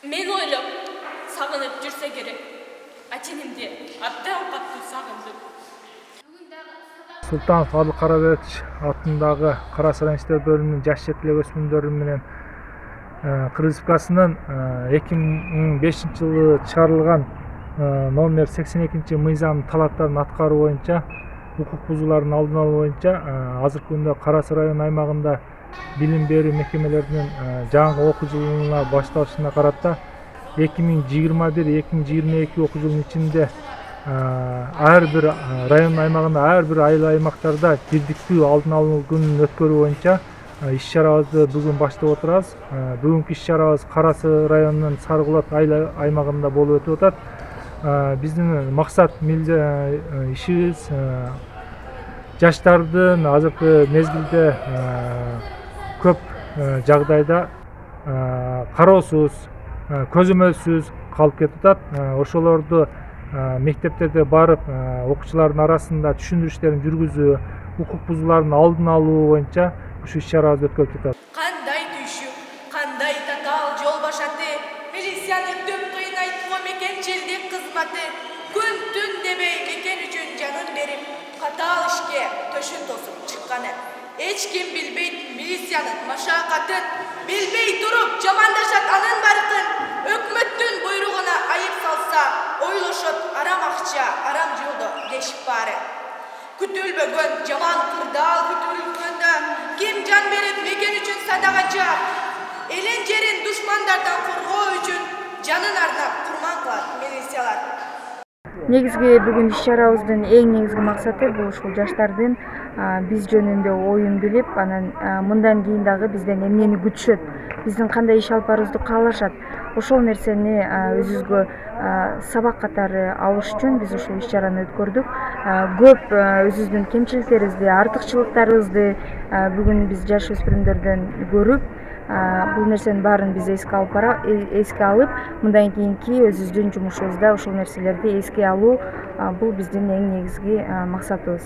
Men oylap, sağınıp жүрсе керек. Аченimde абдан катуу сагындым. Султанов Адыл Карабекович атындагы Кара Сарай иштер бөлүмүнүн жаш жетилек өсмүрдөр менен Кыргызстандын 2005-жылы чыгарылган номер 82 мыйзамдын талаптарын аткаруу боюнча укук бузуулардын алдын алуу боюнча азыркы күндө Кара Сарай району аймагында билим берүү мекемелеринин жаңы окуу жылына башталышына карата 2021-2022 окуу жылынын ичинде ар бир район аймагында ар бир айыл аймактарда бирдиктүү алдын алуу күнүн өткөрүү боюнча иш-чарабызды бүгүн баштап отурабыз. Бүгүнкү иш-чарабыз Кара Сарай районунун Сарыкулат айыл аймагында болуп өтүп атат. Биздин максат ишибиз жаштардын азыркы мезгилде көп жагдайда кароосуз, көзөмөлсүз калып кетип атат. Ошолорду мектептерде барып окуучулардын арасында түшүндүрүштерин жүргүзүү, укук бузуулардын алдын алуу боюнча ушул иш-чарабыз өткөрүлүп жатат. Кандай түйшүк, кандай татаал жол башаты, милициянын төп кыйнайтуу мекенчилдик кызматы күн-түн дебей мекен үчүн жанын берип, катаал ишке төшүн тосуп чыкканы. Эч ким билбейт милициянын машакатын, билбей туруп жамандашат анын баркын. Өкмөттүн буйругуна айып салса, ойлошот арам акча, арам жолдо дешип баары. Күтүлбөгөн жаман кырдаал күтүлгөндө ким жан берип мекен үчүн садака жаап, элин жерин душмандардан коргоо үчүн жанын арнап курман кылат милициялар. Негизги бүгүн иш-чарабыздын эң негизги максаты бул ушул жаштардын биз жөнүндө оюн билип, анан мындан кийин дагы бизден эмнени күтүшөт, биздин кандай иш алып барыбызды каалашат, ошол нерсени өзүбүзгө сабак катары алыш үчүн биз ушул иш-чараны өткөрдүк. Көп өзүбүздүн кемчиликтерибизди, артыкчылыктарыбызды бүгүн биз жаш өспүрүмдөрдөн көрүп, бул нерсенин баарын биз эске алып, мындан кийинки өзүбүздүн жумушубузда ошол нерселерди эске алуу бул биздин эң негизги максатыбыз.